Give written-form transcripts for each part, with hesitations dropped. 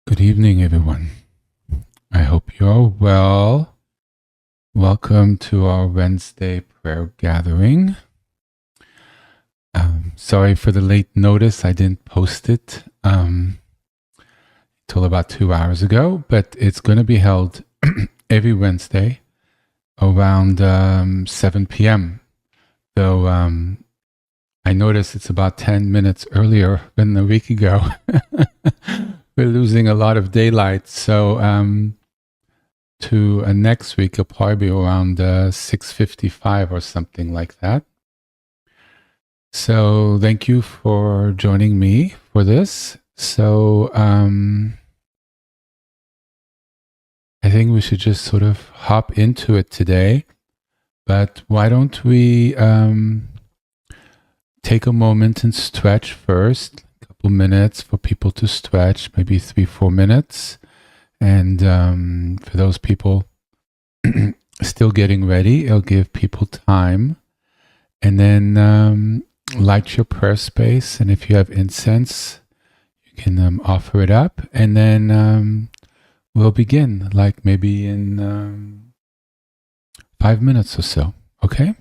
Good evening, everyone. I hope you're well. Welcome to our Wednesday prayer gathering. Sorry for the late notice. I didn't post it till about 2 hours ago, but it's going to be held every Wednesday around 7 p.m. Though I noticed it's about 10 minutes earlier than a week ago. We're losing a lot of daylight, so to next week, it'll probably be around 6:55 or something like that. So thank you for joining me for this. So I think we should just sort of hop into it today. But why don't we take a moment and stretch first, a couple minutes for people to stretch, maybe 3-4 minutes. And for those people still getting ready, it'll give people time. And then light your prayer space. And if you have incense, you can offer it up. And then we'll begin, like maybe in 5 minutes or so. Okay?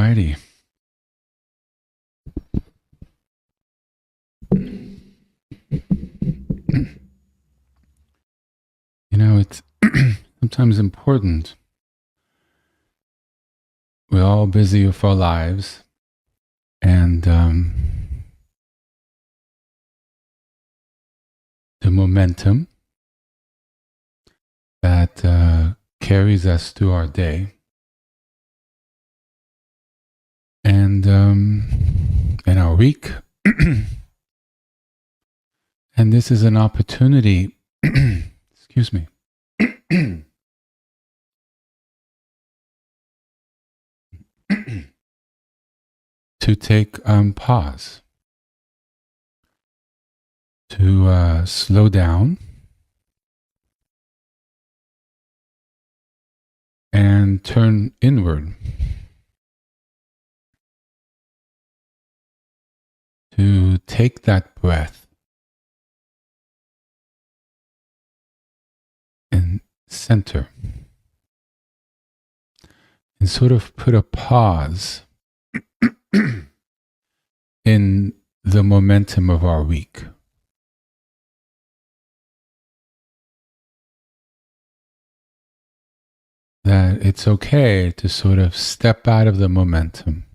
righty. It's sometimes important. We're all busy with our lives, and the momentum that carries us through our day, and our week. And this is an opportunity, excuse me, to take pause, to slow down and turn inward, to take that breath and center, and sort of put a pause in the momentum of our week. That it's okay to sort of step out of the momentum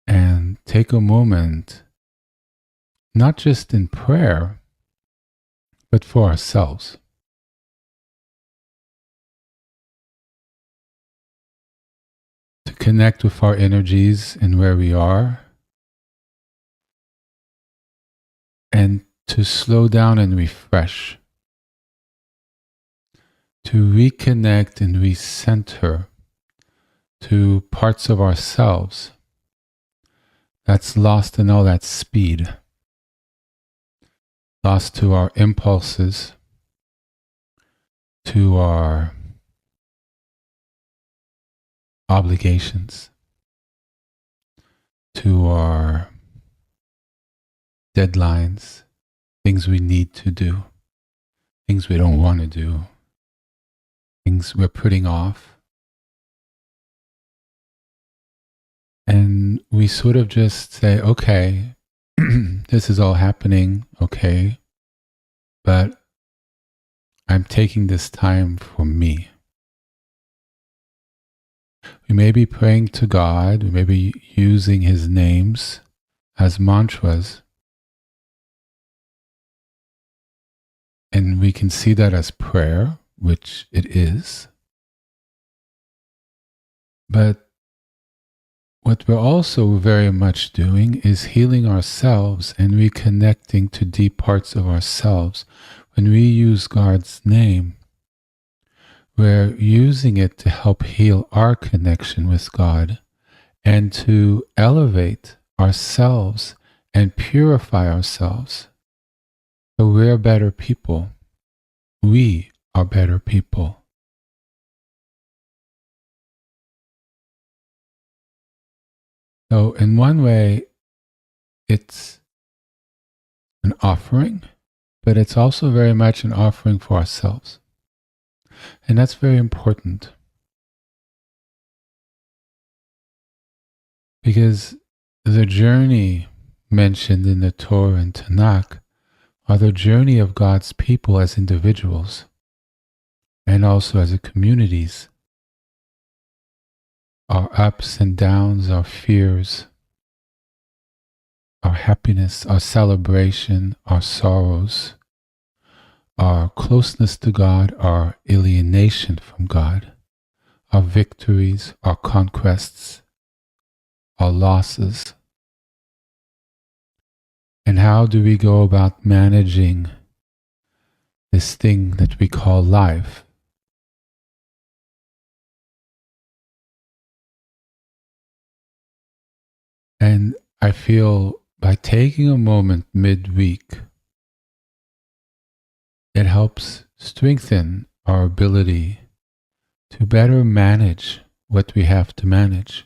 and take a moment, not just in prayer, but for ourselves. To connect with our energies and where we are, and to slow down and refresh. To reconnect and recenter to parts of ourselves that's lost in all that speed, lost to our impulses, to our obligations, to our deadlines, things we need to do, things we don't want to do, things we're putting off. And we sort of just say, okay, this is all happening, okay, but I'm taking this time for me. We may be praying to God, we may be using His names as mantras, and we can see that as prayer, which it is. But what we're also very much doing is healing ourselves and reconnecting to deep parts of ourselves. When we use God's name, we're using it to help heal our connection with God and to elevate ourselves and purify ourselves. So we're better people. We are better people. So in one way, it's an offering, but it's also very much an offering for ourselves. And that's very important. Because the journey mentioned in the Torah and Tanakh are the journey of God's people as individuals and also as communities. Our ups and downs, our fears, our happiness, our celebration, our sorrows, our closeness to God, our alienation from God, our victories, our conquests, our losses. And how do we go about managing this thing that we call life? And I feel by taking a moment midweek, it helps strengthen our ability to better manage what we have to manage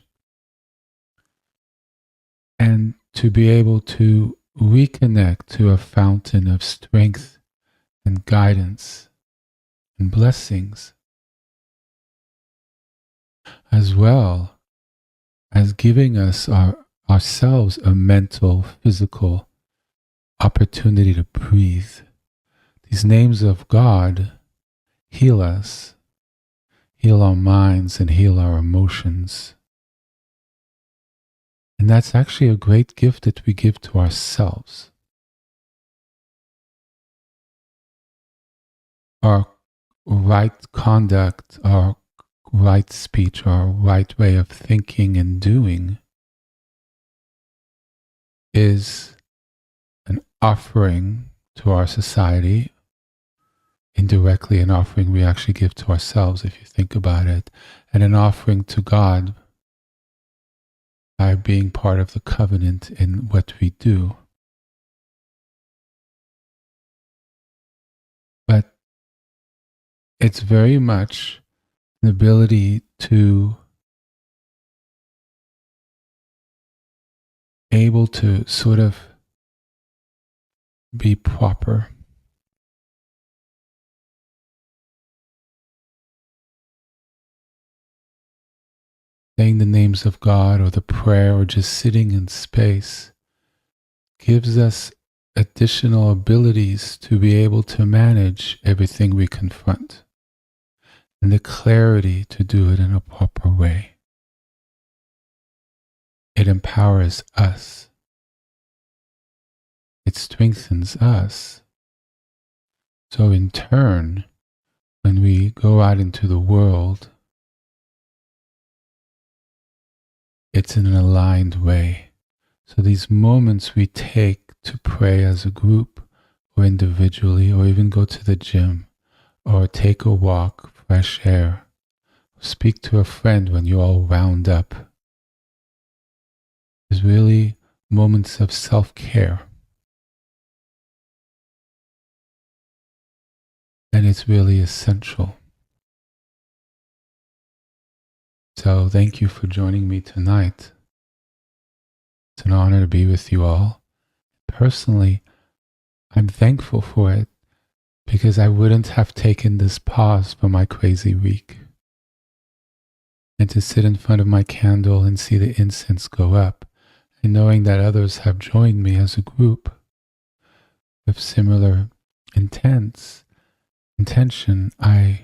and to be able to reconnect to a fountain of strength and guidance and blessings. as well as giving us ourselves a mental, physical opportunity to breathe. These names of God heal us, heal our minds, and heal our emotions. And that's actually a great gift that we give to ourselves. Our right conduct, our right speech, our right way of thinking and doing is an offering to our society, indirectly an offering we actually give to ourselves if you think about it, and an offering to God by being part of the covenant in what we do. But it's very much an ability to able to sort of be proper. Saying the names of God or the prayer or just sitting in space gives us additional abilities to be able to manage everything we confront and the clarity to do it in a proper way. It empowers us. It strengthens us. So in turn, when we go out into the world, it's in an aligned way. So these moments we take to pray as a group or individually, or even go to the gym, or take a walk, fresh air, speak to a friend when you're all wound up, is really moments of self-care. And it's really essential. So thank you for joining me tonight. It's an honor to be with you all. Personally, I'm thankful for it because I wouldn't have taken this pause for my crazy week. And to sit in front of my candle and see the incense go up, and knowing that others have joined me as a group with similar intention, I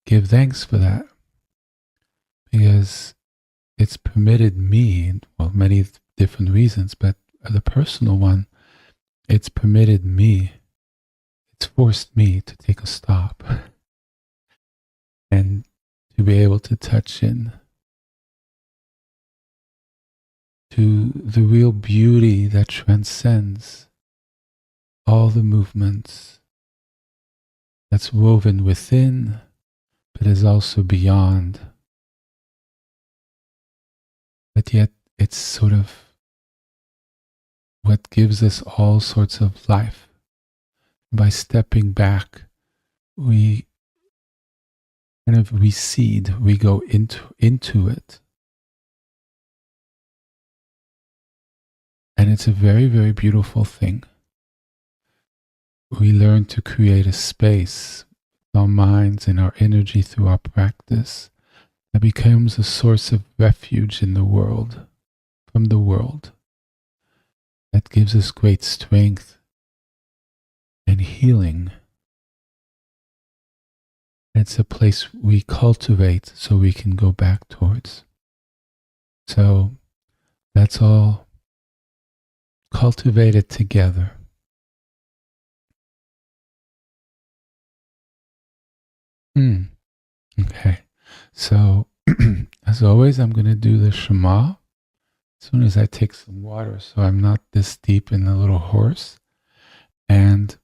give thanks for that because it's permitted me, well, many different reasons, but the personal one, it's permitted me, it's forced me to take a stop and to be able to touch in to the real beauty that transcends all the movements, that's woven within, but is also beyond. But yet it's sort of what gives us all sorts of life. By stepping back, we kind of recede, we go into it. And it's a very, very beautiful thing. We learn to create a space with our minds and our energy through our practice that becomes a source of refuge in the world, from the world. That gives us great strength and healing. It's a place we cultivate so we can go back towards. So that's all cultivated together. Okay. So as always, I'm going to do the Shema as soon as I take some water so I'm not this deep in the little horse. And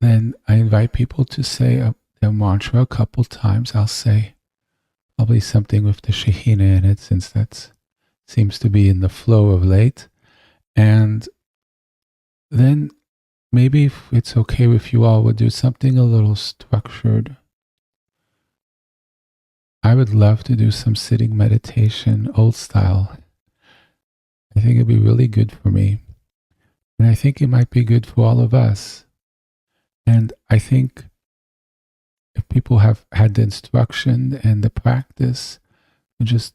then I invite people to say their mantra a couple times. I'll say probably something with the Shekhinah in it, since that seems to be in the flow of late. And then maybe if it's okay with you all, we'll do something a little structured. I would love to do some sitting meditation, old style. I think it'd be really good for me. And I think it might be good for all of us. And I think if people have had the instruction and the practice, you just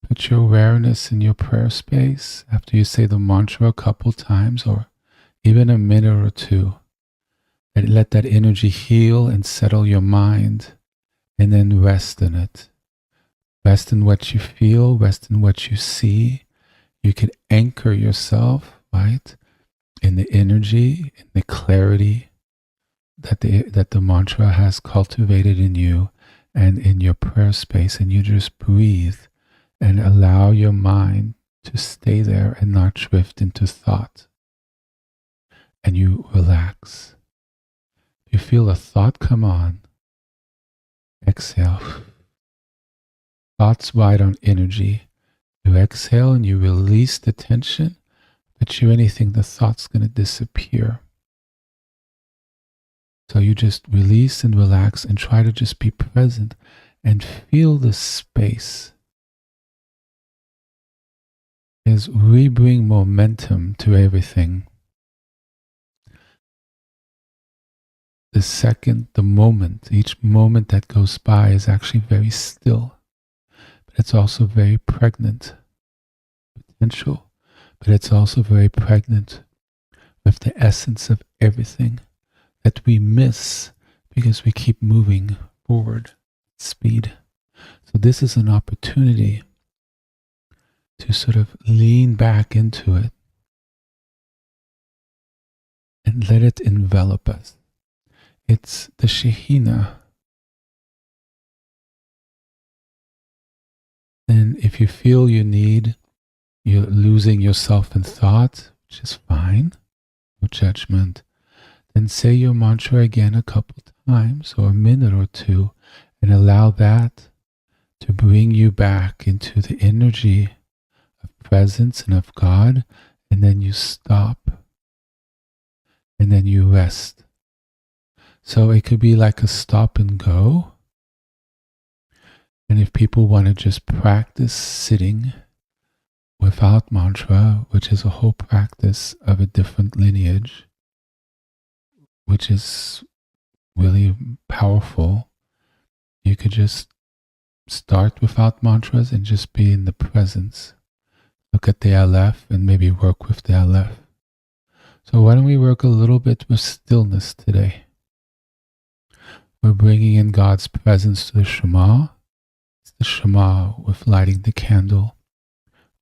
put your awareness in your prayer space after you say the mantra a couple times, or even a minute or two, and let that energy heal and settle your mind, and then rest in it. Rest in what you feel, rest in what you see. You can anchor yourself, right, in the energy, in the clarity that the mantra has cultivated in you and in your prayer space, and you just breathe and allow your mind to stay there and not drift into thought. And you relax. You feel a thought come on. Exhale. Thoughts ride on energy. You exhale and you release the tension. Bet you anything the thought's going to disappear. So you just release and relax and try to just be present and feel the space. As we bring momentum to everything. The second, the moment, each moment that goes by is actually very still, but it's also very pregnant potential, but it's also very pregnant with the essence of everything that we miss because we keep moving forward at speed. So this is an opportunity to sort of lean back into it and let it envelop us. It's the Shekhinah. And if you feel you're losing yourself in thought, which is fine, no judgment, then say your mantra again a couple times or a minute or two, and allow that to bring you back into the energy of presence and of God, and then you stop, and then you rest. So it could be like a stop and go. And if people want to just practice sitting without mantra, which is a whole practice of a different lineage, which is really powerful, you could just start without mantras and just be in the presence. Look at the Aleph and maybe work with the Aleph. So why don't we work a little bit with stillness today? We're bringing in God's presence to the Shema. It's the Shema with lighting the candle,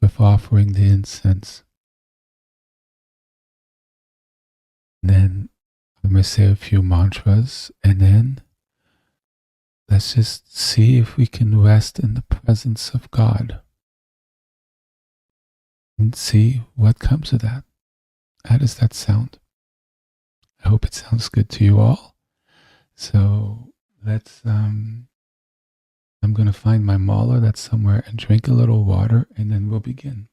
with offering the incense. And then I'm going to say a few mantras, and then let's just see if we can rest in the presence of God and see what comes of that. How does that sound? I hope it sounds good to you all. So let's, I'm going to find my mala that's somewhere and drink a little water, and then we'll begin.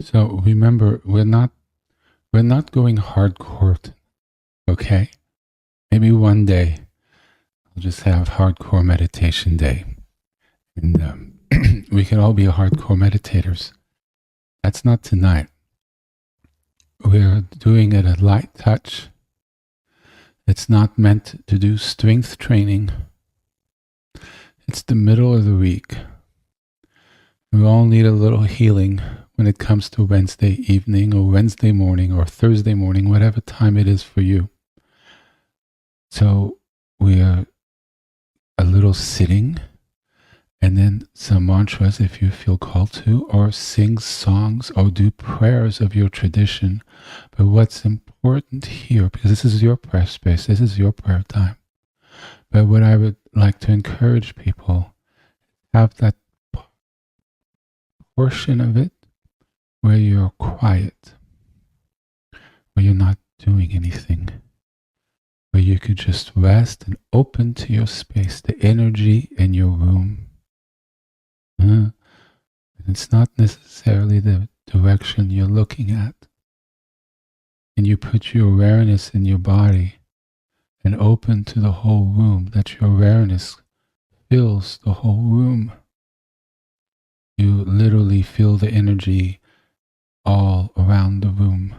So remember, we're not going hardcore, okay? Maybe one day I'll just have hardcore meditation day. And we can all be hardcore meditators. That's not tonight. We're doing it a light touch. It's not meant to do strength training. It's the middle of the week. We all need a little healing when it comes to Wednesday evening or Wednesday morning or Thursday morning, whatever time it is for you. So we are a little sitting, and then some mantras if you feel called to, or sing songs or do prayers of your tradition. But what's important here, because this is your prayer space, this is your prayer time. But what I would like to encourage people, have that portion of it where you're quiet, where you're not doing anything, where you could just rest and open to your space, the energy in your room. And it's not necessarily the direction you're looking at. And you put your awareness in your body and open to the whole room, that your awareness fills the whole room. You literally feel the energy all around the room.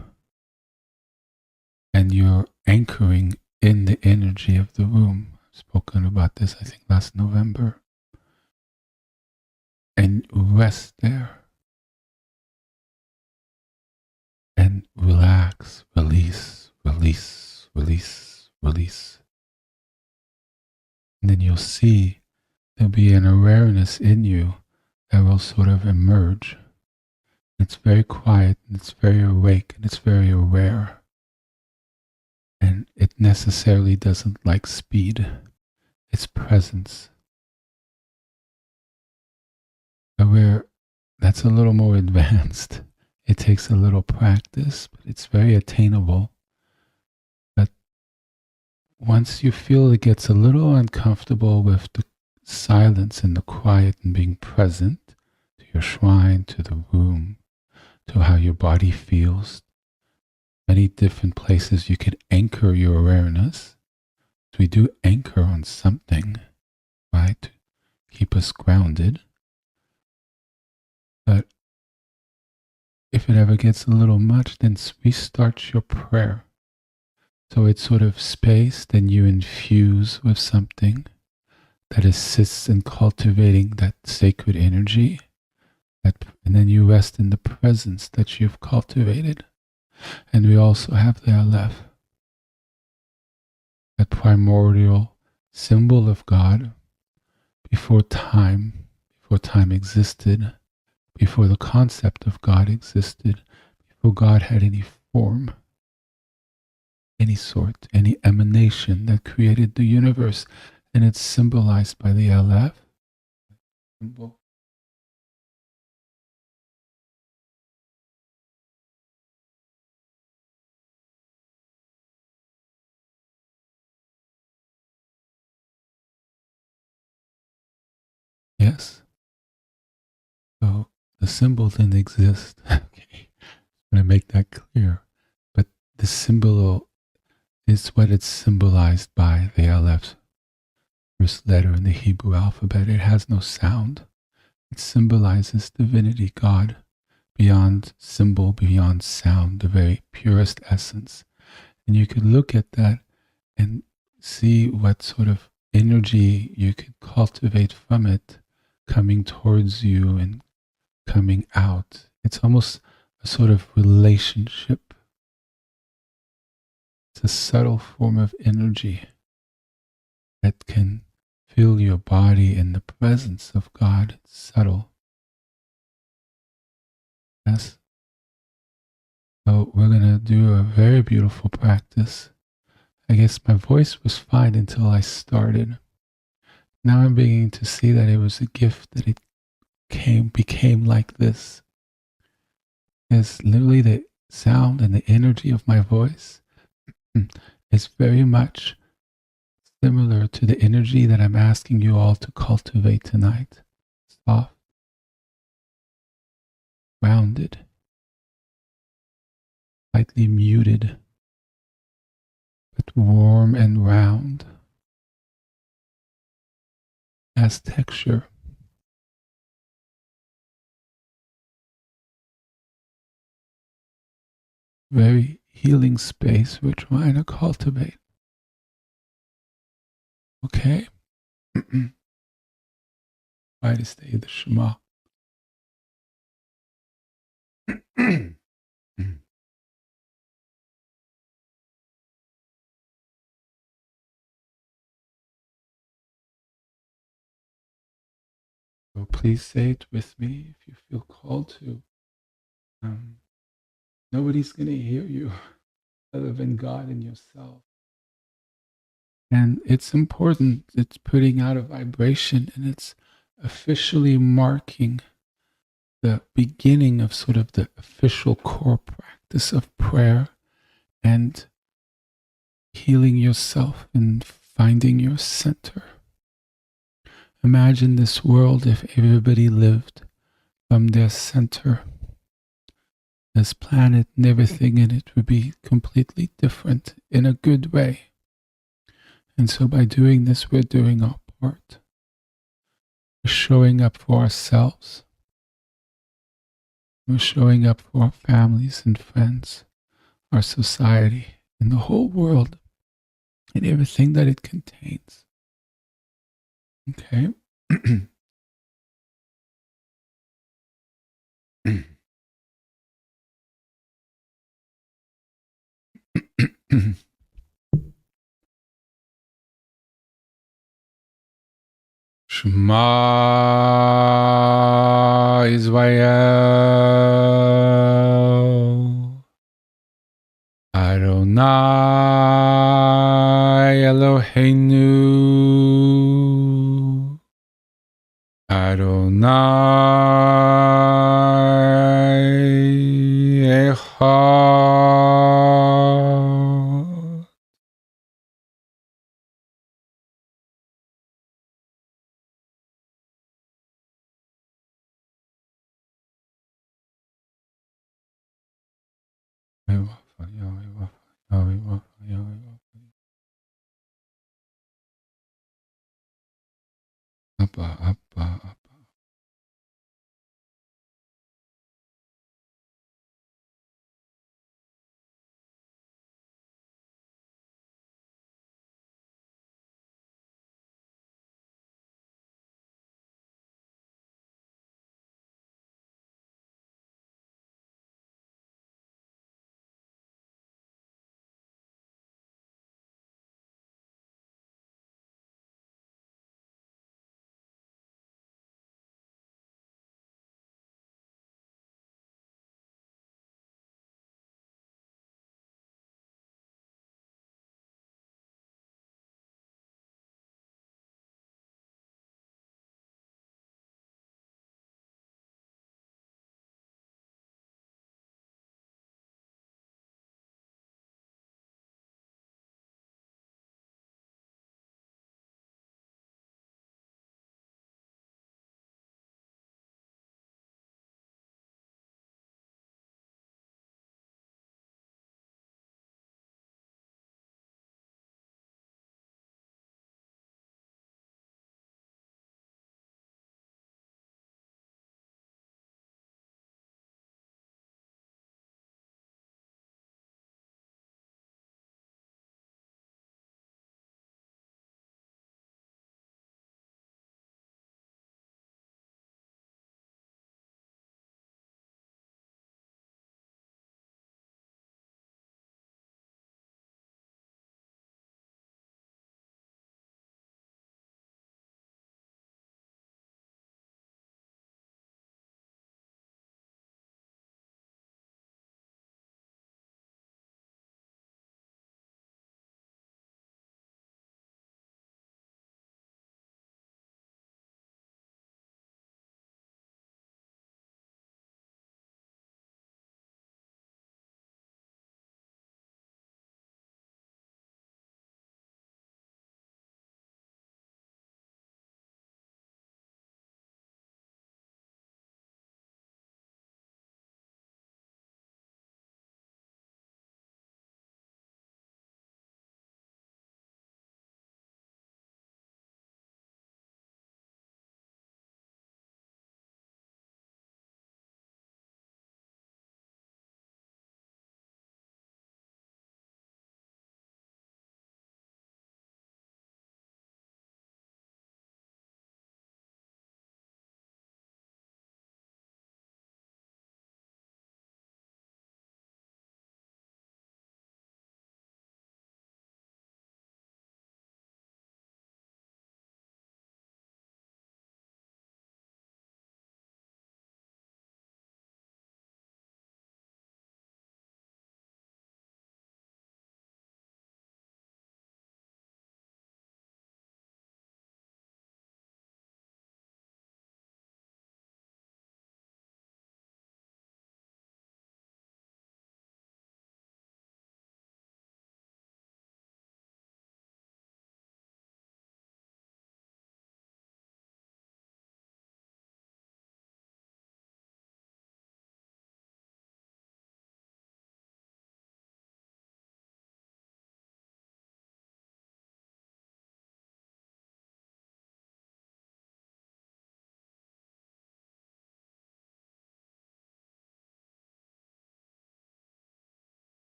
And you're anchoring in the energy of the room. I've spoken about this, I think, last November. And rest there. And relax, release, release, release, release. And then you'll see there'll be an awareness in you that will sort of emerge. It's very quiet, and it's very awake, and it's very aware. And it necessarily doesn't like speed. It's presence. Aware, that's a little more advanced. It takes a little practice, but it's very attainable. But once you feel it gets a little uncomfortable with the silence and the quiet and being present to your shrine, to the room, to how your body feels, many different places you could anchor your awareness. So we do anchor on something, right, to keep us grounded. But if it ever gets a little much, then restart your prayer. So it's sort of space, then you infuse with something that assists in cultivating that sacred energy, and then you rest in the presence that you've cultivated. And we also have the Aleph, that primordial symbol of God before time existed, before the concept of God existed, before God had any form, any sort, any emanation that created the universe. And it's symbolized by the Aleph symbol. Yes. So the symbol didn't exist. Okay. I'm going to make that clear. But the symbol is what it's symbolized by, the Aleph's first letter in the Hebrew alphabet. It has no sound. It symbolizes divinity, God, beyond symbol, beyond sound, the very purest essence. And you could look at that and see what sort of energy you could cultivate from it, coming towards you and coming out. It's almost a sort of relationship. It's a subtle form of energy that can fill your body in the presence of God. It's subtle. Yes. So we're going to do a very beautiful practice. I guess my voice was fine until I started. Now I'm beginning to see that it was a gift, that it became like this. Yes, literally the sound and the energy of my voice is very much similar to the energy that I'm asking you all to cultivate tonight. Soft, rounded, slightly muted, but warm and round. has texture. Very healing space we're trying to cultivate. Okay? Try to stay the Shema. So please say it with me if you feel called to. Nobody's going to hear you other than God and yourself. And it's important, it's putting out a vibration, and it's officially marking the beginning of sort of the official core practice of prayer and healing yourself and finding your center. Imagine this world if everybody lived from their center. This planet and everything in it would be completely different in a good way. And so by doing this, we're doing our part. We're showing up for ourselves. We're showing up for our families and friends, our society, and the whole world, and everything that it contains. Okay? Shema Israel, Adonai Eloheinu, Adonai Echad. Abba.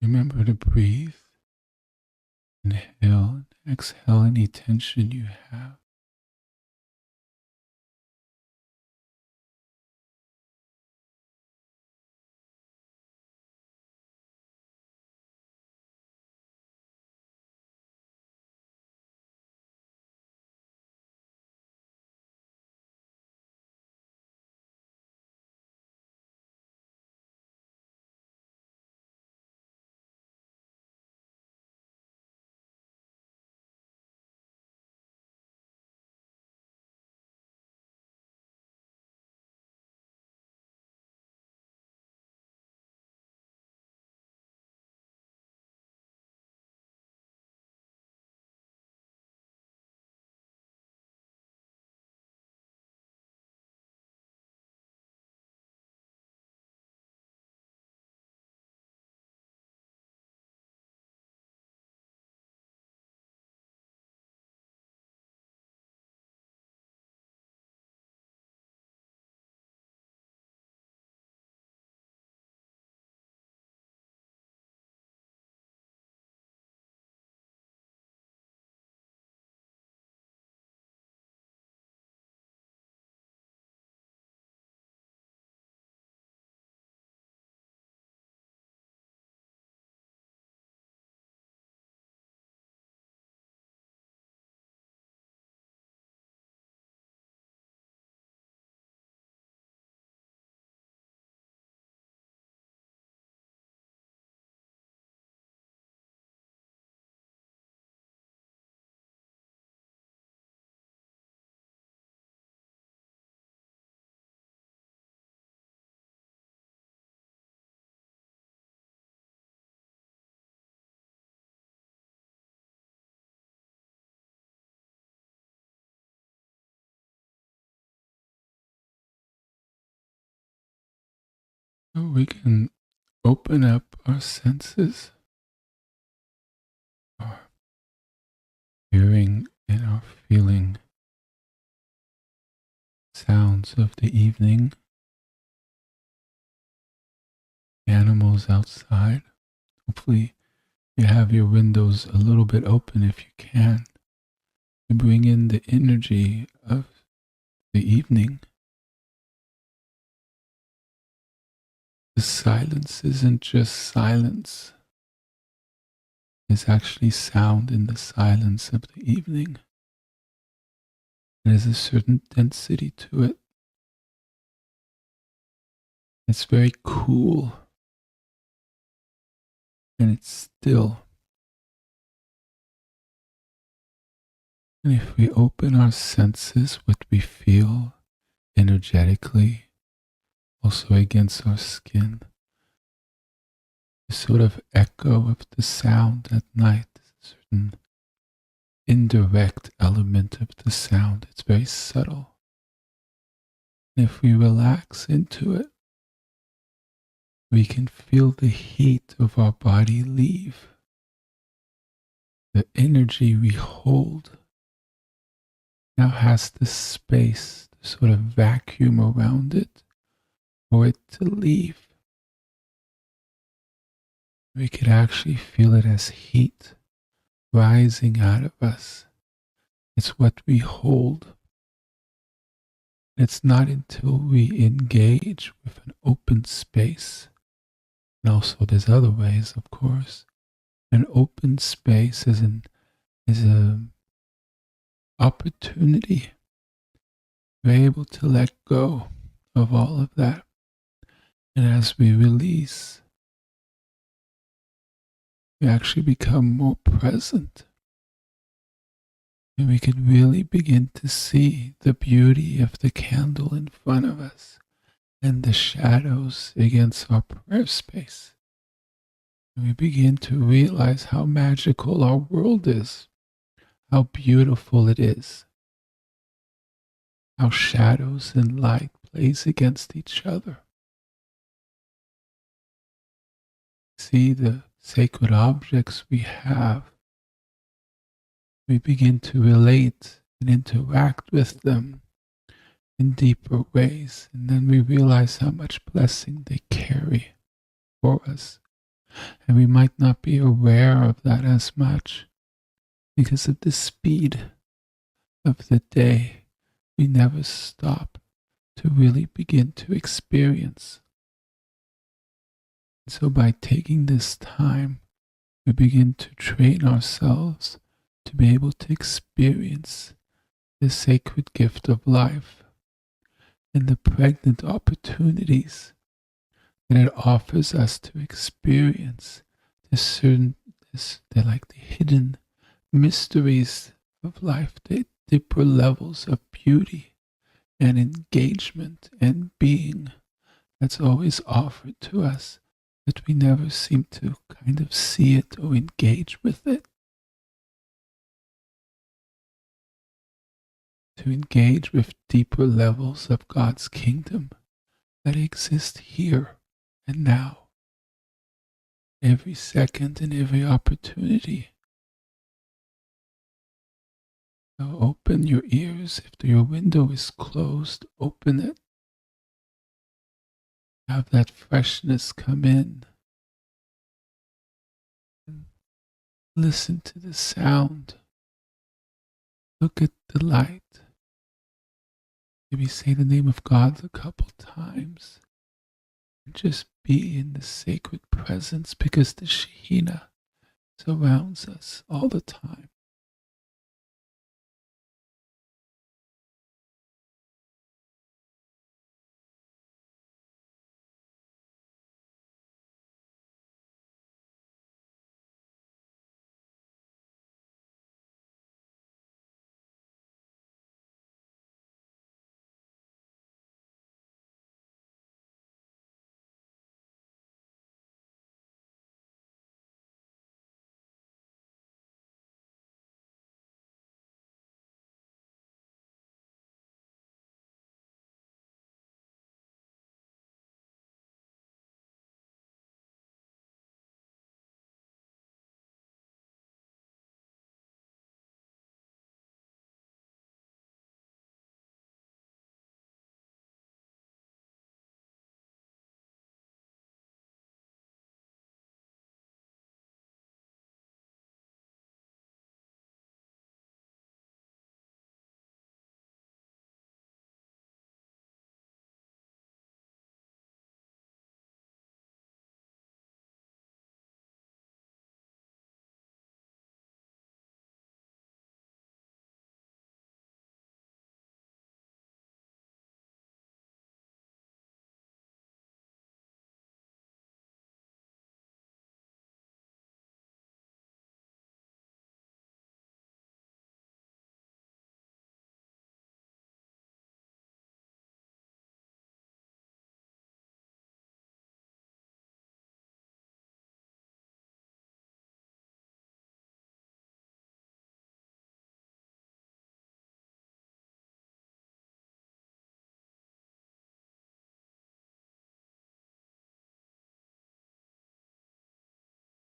Remember to breathe. Inhale and exhale any tension you have. So we can open up our senses, our hearing and our feeling sounds of the evening, animals outside. Hopefully you have your windows a little bit open if you can, to bring in the energy of the evening. The silence isn't just silence. There's actually sound in the silence of the evening. There's a certain density to it. It's very cool. And it's still. And if we open our senses, what we feel energetically, also against our skin, the sort of echo of the sound at night, a certain indirect element of the sound. It's very subtle. And if we relax into it, we can feel the heat of our body leave. The energy we hold now has the space, the sort of vacuum around it, for it to leave. We could actually feel it as heat rising out of us. It's what we hold. It's not until we engage with an open space, and also there's other ways, of course. An open space is an opportunity. We're able to let go of all of that. And as we release, we actually become more present. And we can really begin to see the beauty of the candle in front of us and the shadows against our prayer space. And we begin to realize how magical our world is, how beautiful it is, how shadows and light plays against each other. See the sacred objects we have. We begin to relate and interact with them in deeper ways, and then we realize how much blessing they carry for us. And we might not be aware of that as much because of the speed of the day. We never stop to really begin to experience. So by taking this time, we begin to train ourselves to be able to experience the sacred gift of life and the pregnant opportunities that it offers us to experience they're like the hidden mysteries of life, the deeper levels of beauty and engagement and being that's always offered to us, but we never seem to kind of see it or engage with it. To engage with deeper levels of God's kingdom that exist here and now, every second and every opportunity. So open your ears. If your window is closed, open it. Have that freshness come in. And listen to the sound. Look at the light. Maybe say the name of God a couple times. And just be in the sacred presence because the Shekhinah surrounds us all the time.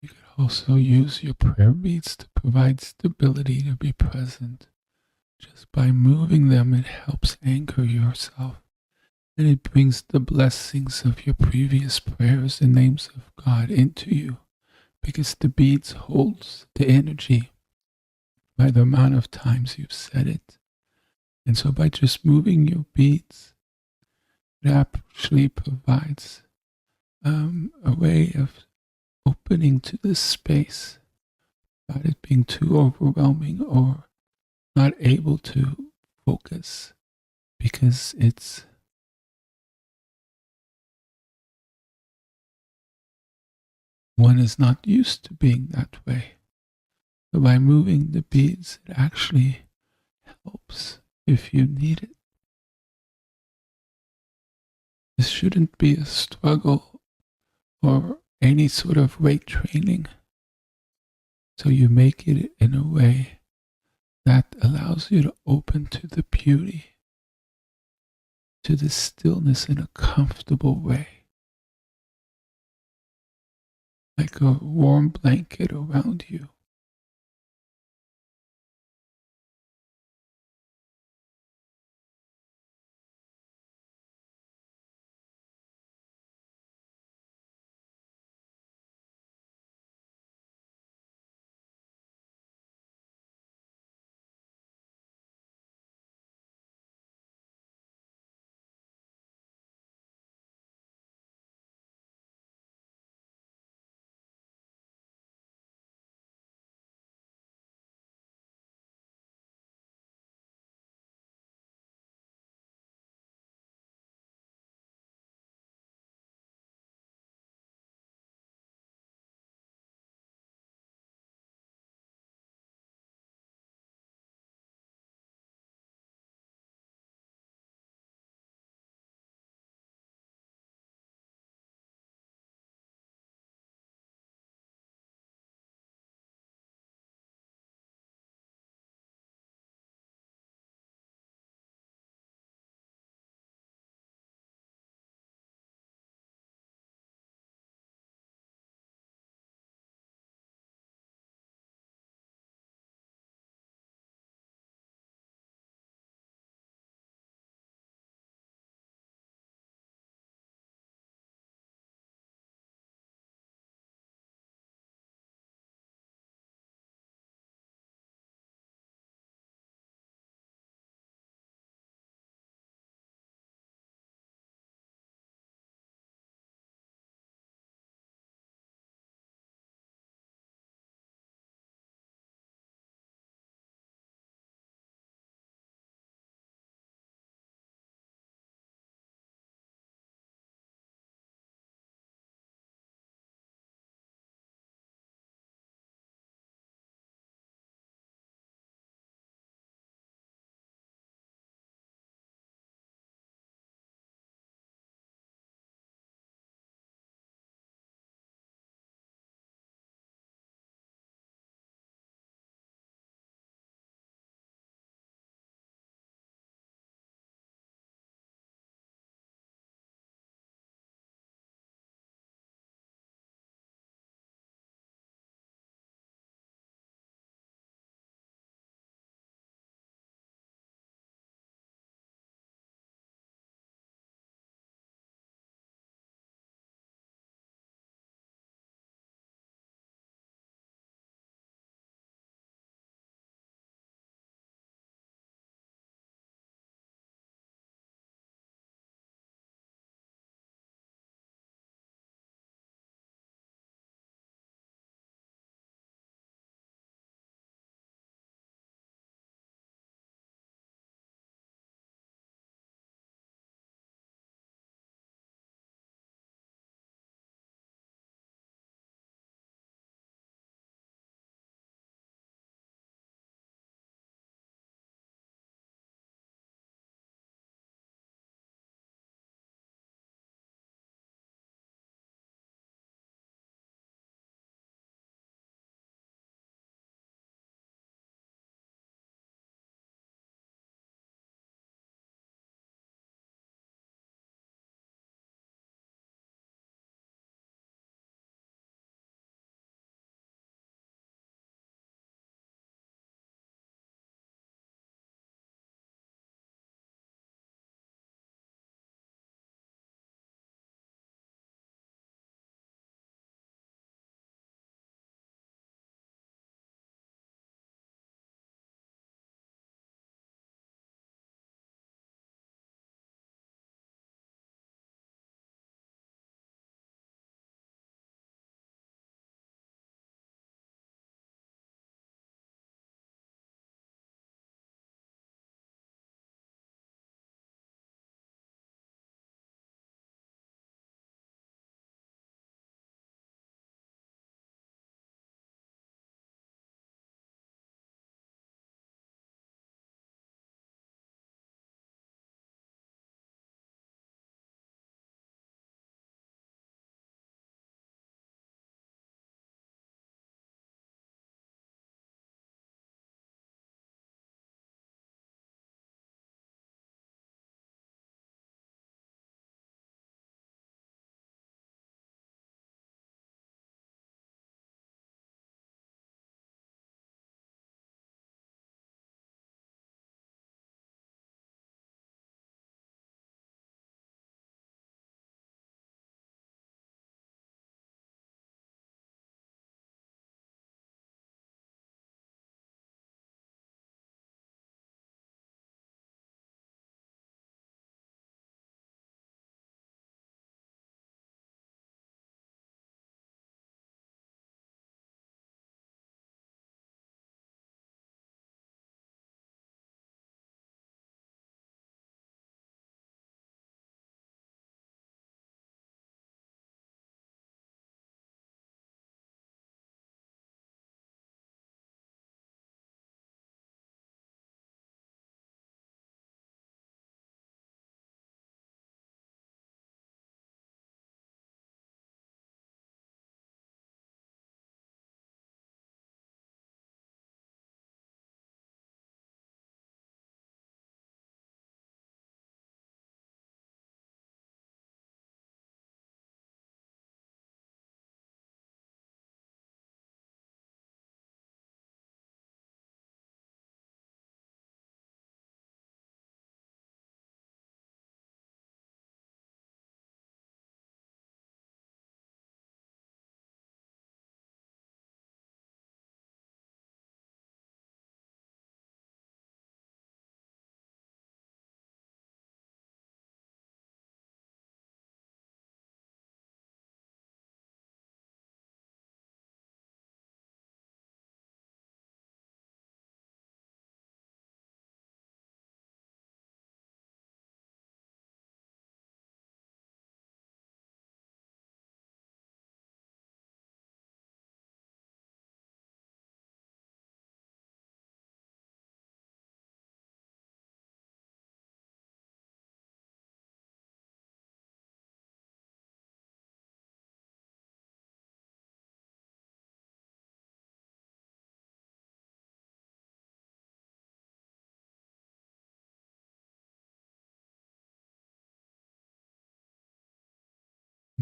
You could also use your prayer beads to provide stability to be present. Just by moving them, it helps anchor yourself and it brings the blessings of your previous prayers and names of God into you because the beads holds the energy by the amount of times you've said it. And so by just moving your beads, it actually provides a way of opening to this space without it being too overwhelming or not able to focus because one is not used to being that way. So by moving the beads, it actually helps if you need it. This shouldn't be a struggle or any sort of weight training. So you make it in a way that allows you to open to the beauty, to the stillness in a comfortable way, like a warm blanket around you.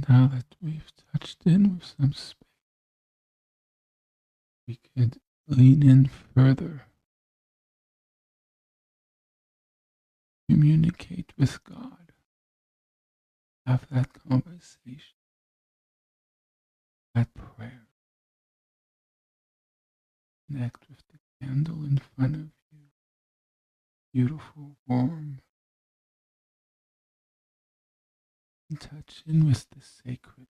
Now that we've touched in with some space, we could lean in further, communicate with God, have that conversation, that prayer, connect with the candle in front of you, beautiful, warm, and touch in with the sacred.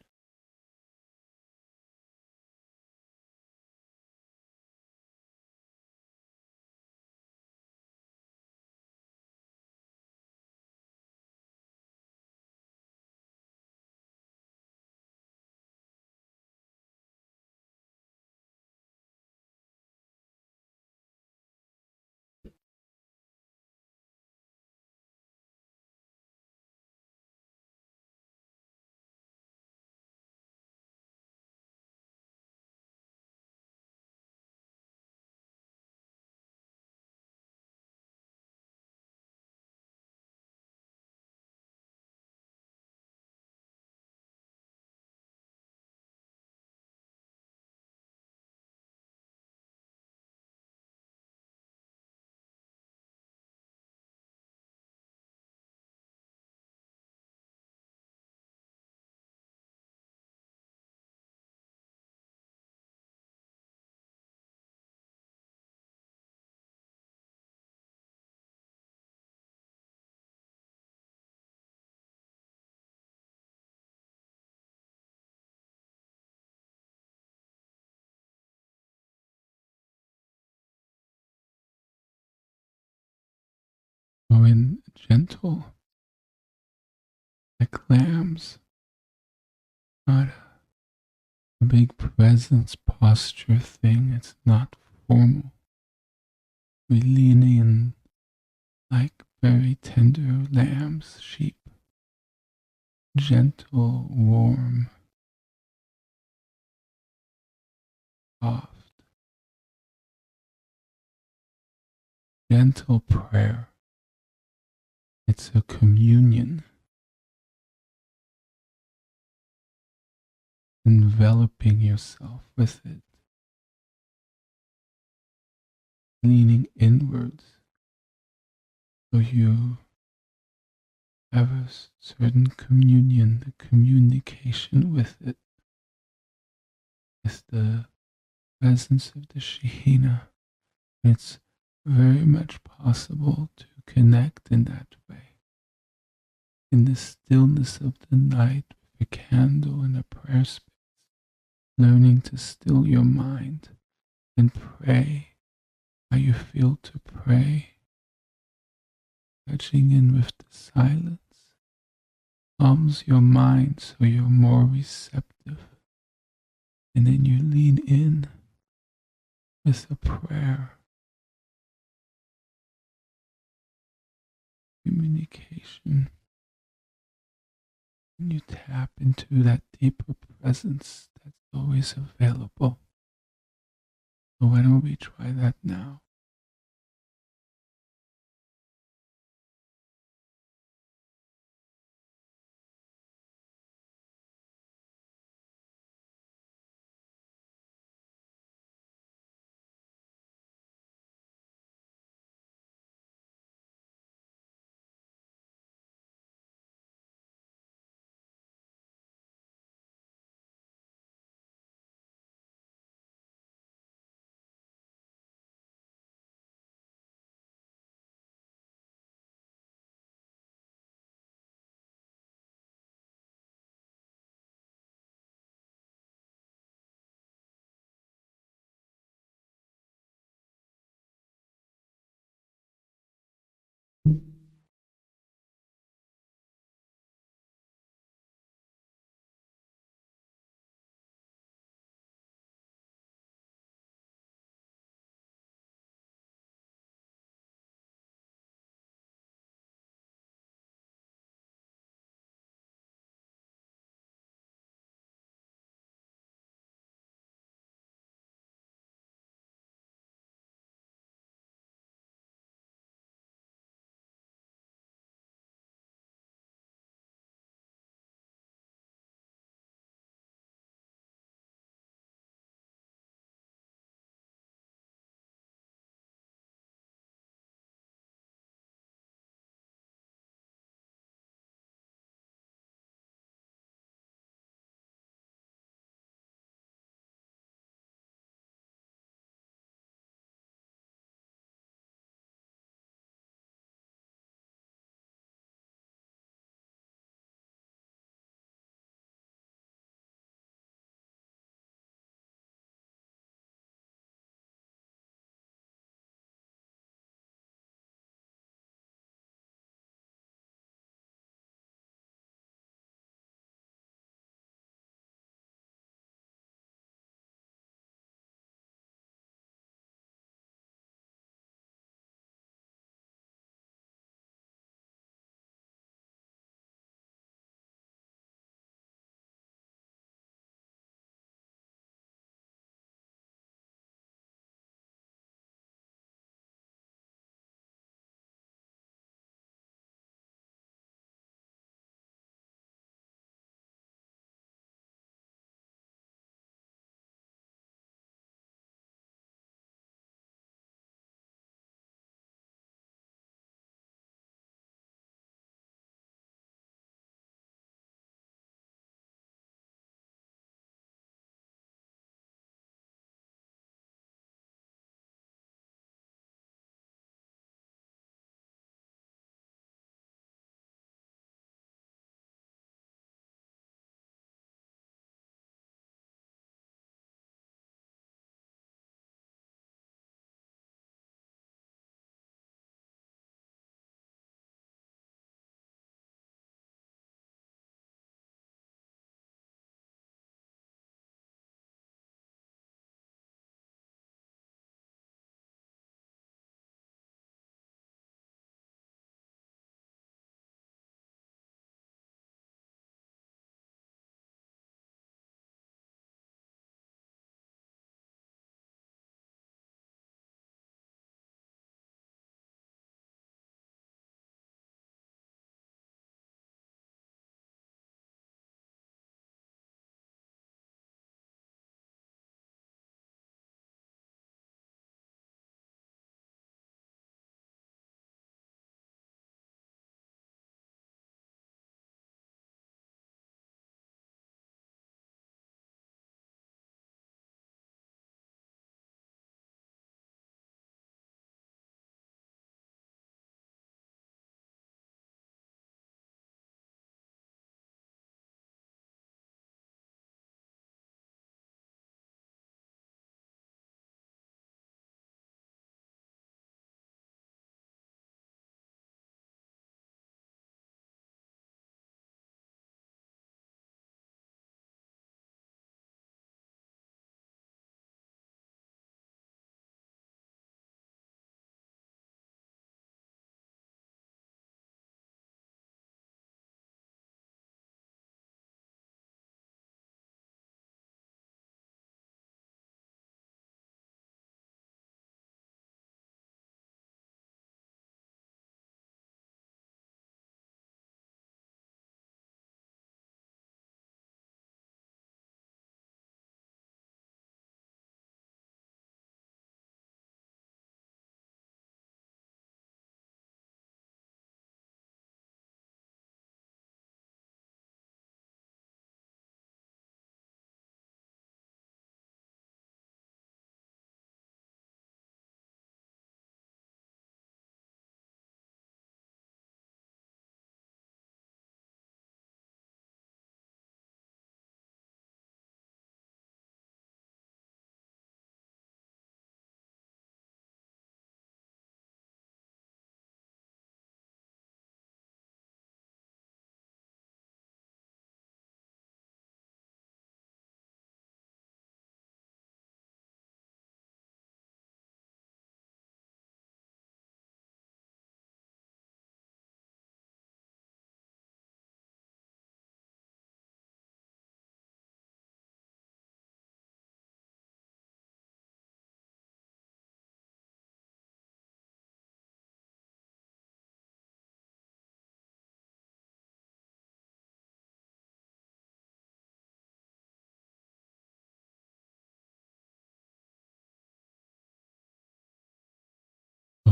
Go in gentle, like lambs, not a big presence posture thing. It's not formal. We lean in like very tender lambs, sheep, gentle, warm, soft, gentle prayer. It's a communion, enveloping yourself with it, leaning inwards so you have a certain communion, the communication with it is the presence of the Shekhinah. It's very much possible to connect in that way. In the stillness of the night, with a candle and a prayer space, learning to still your mind and pray how you feel to pray, touching in with the silence, calms your mind so you're more receptive. And then you lean in with a prayer, communication, and you tap into that deeper presence that's always available. So why don't we try that now?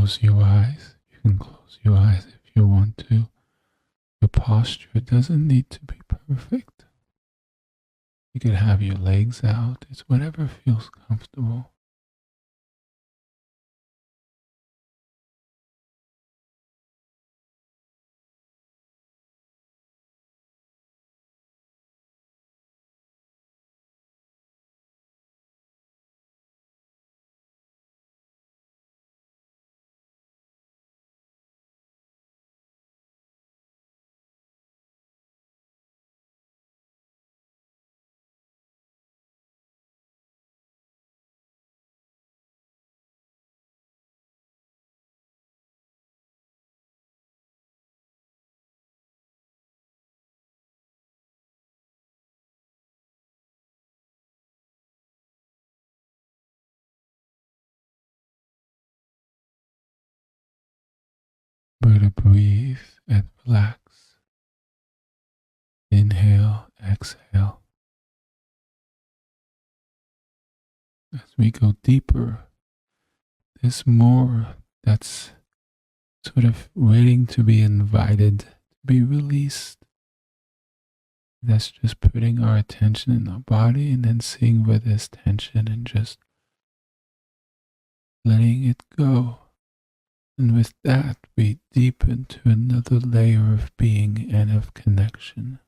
close your eyes. You can close your eyes if you want to. Your posture doesn't need to be perfect. You could have your legs out. It's whatever feels comfortable. We're to breathe and relax. Inhale, exhale. As we go deeper, there's more that's sort of waiting to be invited, to be released. That's just putting our attention in our body and then seeing where there's tension and just letting it go. And with that, we deepen to another layer of being and of connection.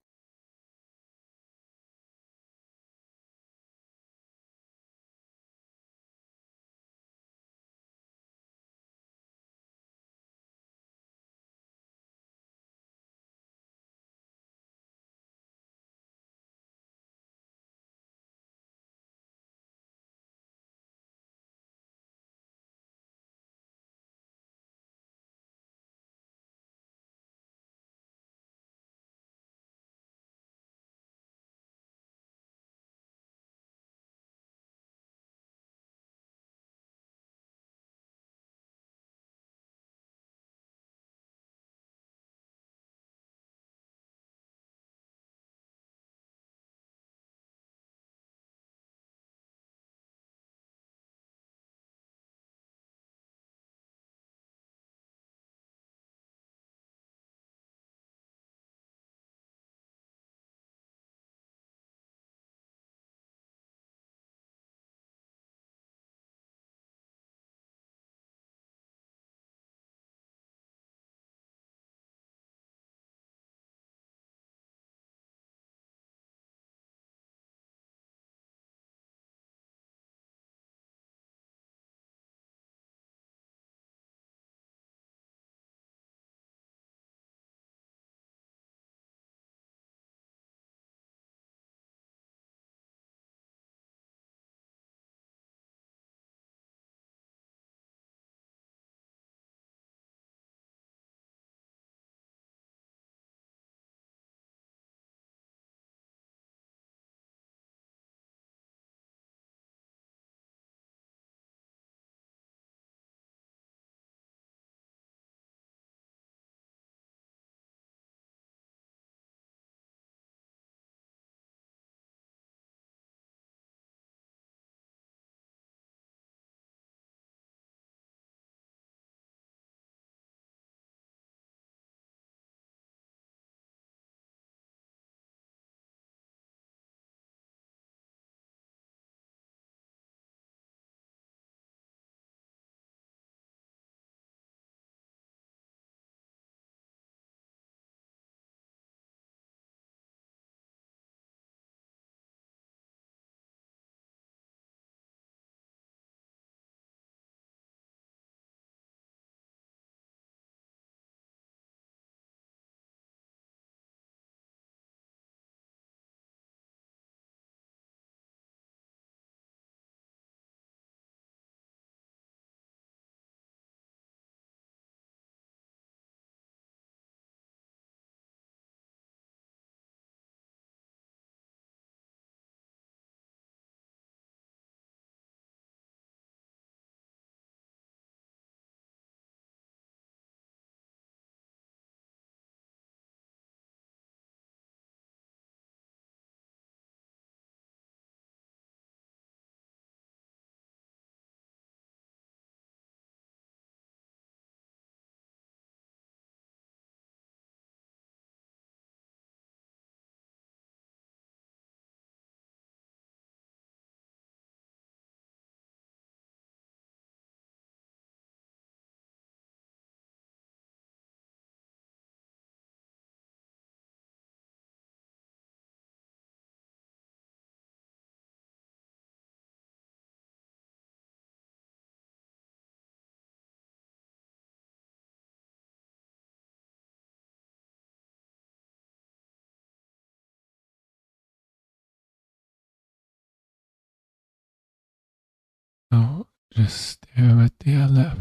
Just stare at the Aleph.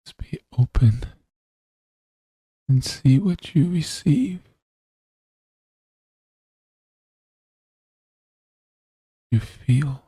Just be open and see what you receive. You feel.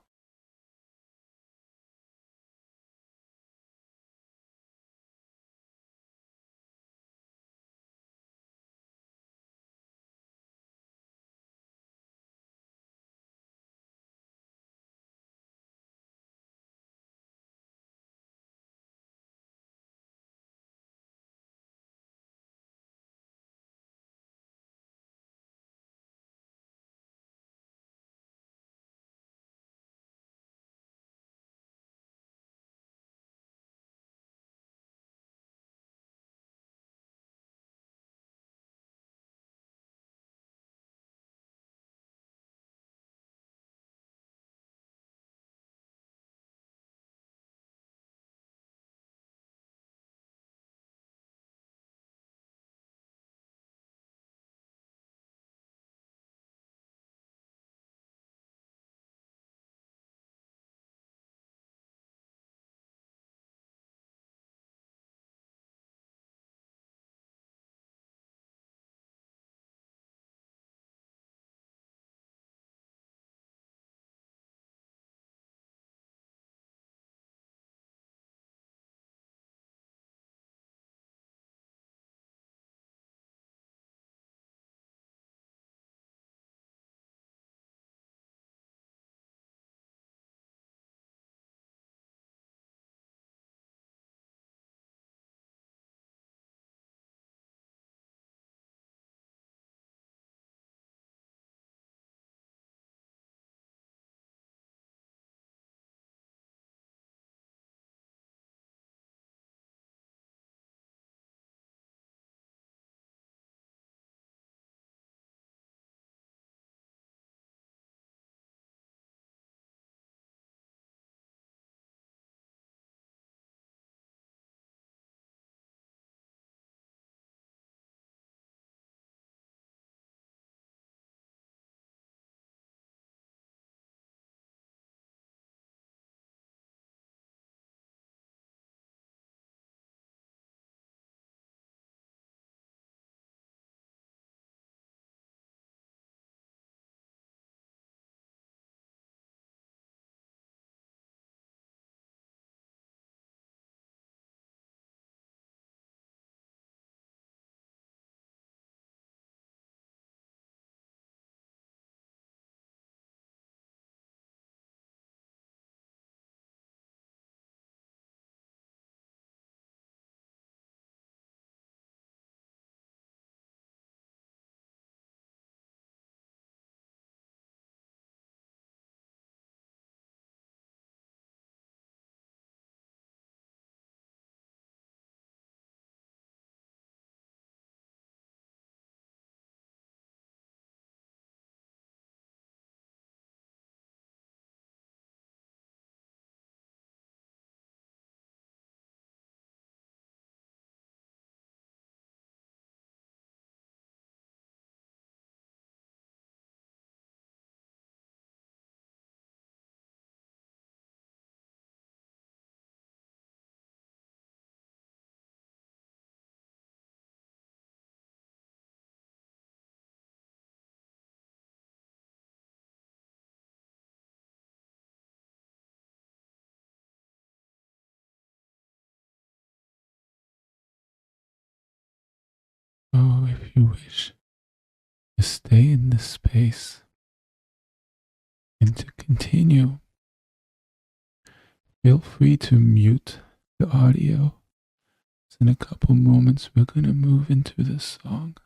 Oh, if you wish to stay in this space and to continue, feel free to mute the audio. So in a couple moments, we're going to move into the song.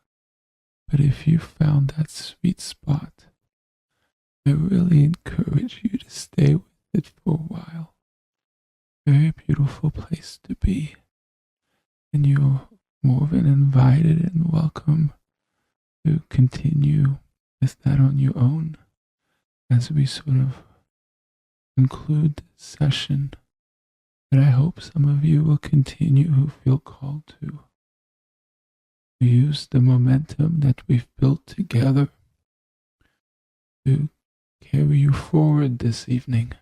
But if you found that sweet spot, I really encourage you to stay with it for a while. Very beautiful place to be. And you're more than invited and welcome to continue with that on your own as we sort of conclude this session. But I hope some of you will continue who feel called to use the momentum that we've built together to carry you forward this evening.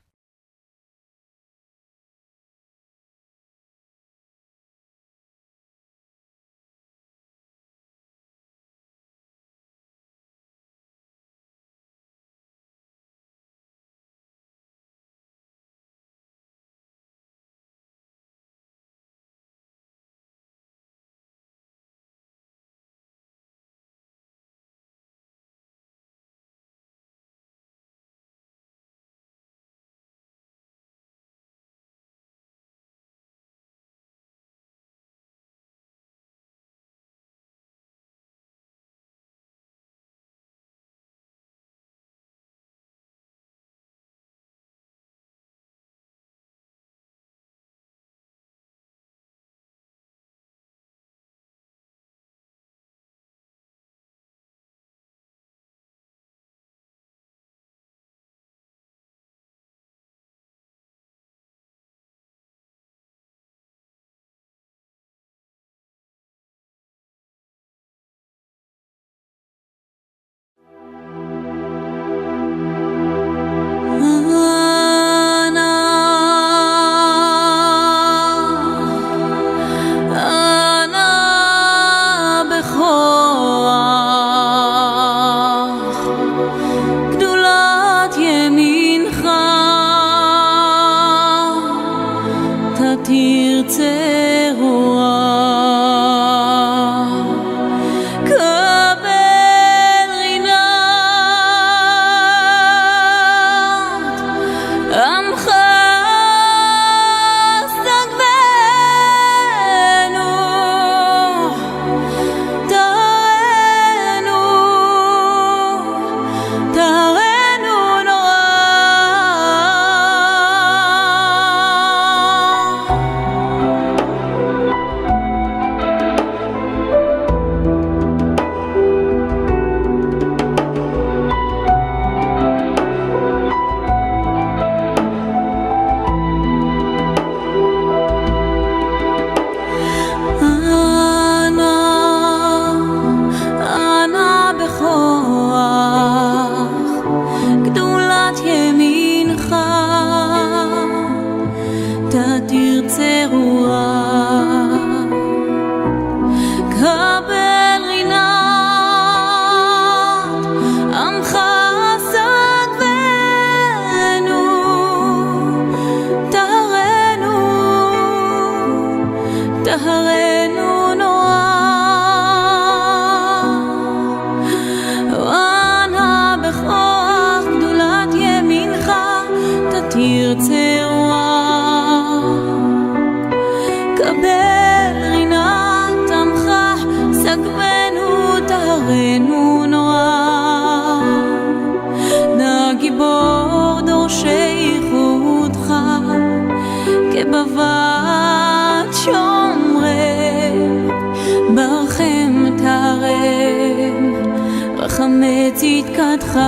בצדקתך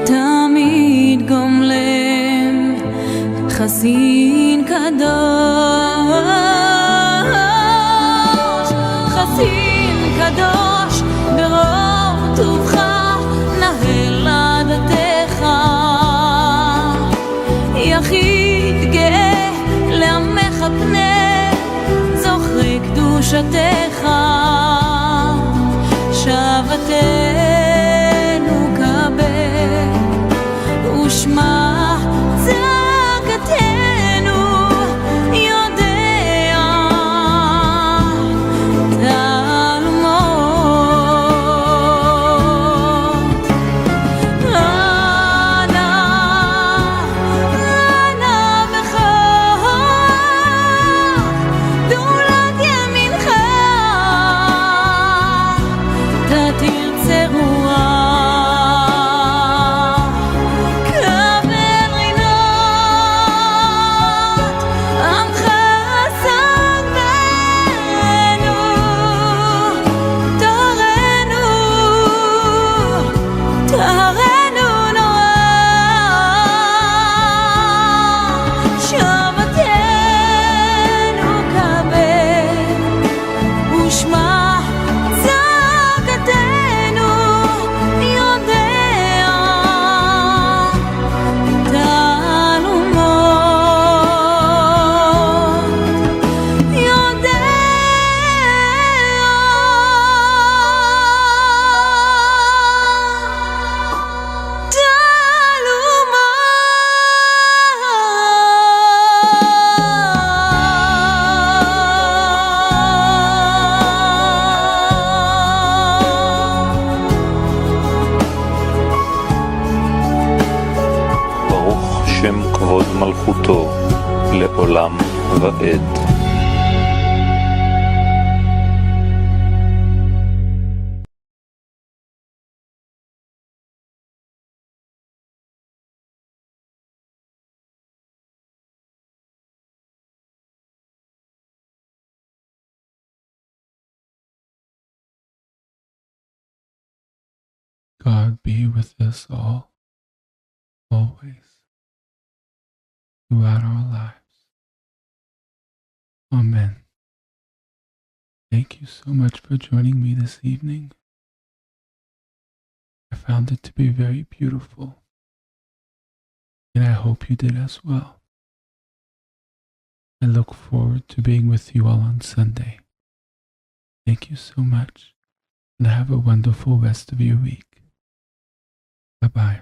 תמיד גומלם חסין קדוש חסין קדוש ברוב טובך נהל עדתך יחיד גאה לעמך פנה זוכרי קדושתך שבתנו קבל ושמע צעקתנו יודע תעלומות רנה בכוח דולת ימינך תרצה רוח קבל רינות עמך סגנו תהרנו נורא שבתנו קבל ושמע צעקתנו יודע תעלומות יודע ברוך שם כבוד מלכותו לעולם ועד. God be with us all, always, throughout our lives. Amen. Thank you so much for joining me this evening. I found it to be very beautiful, and I hope you did as well. I look forward to being with you all on Sunday. Thank you so much, and have a wonderful rest of your week. Bye-bye.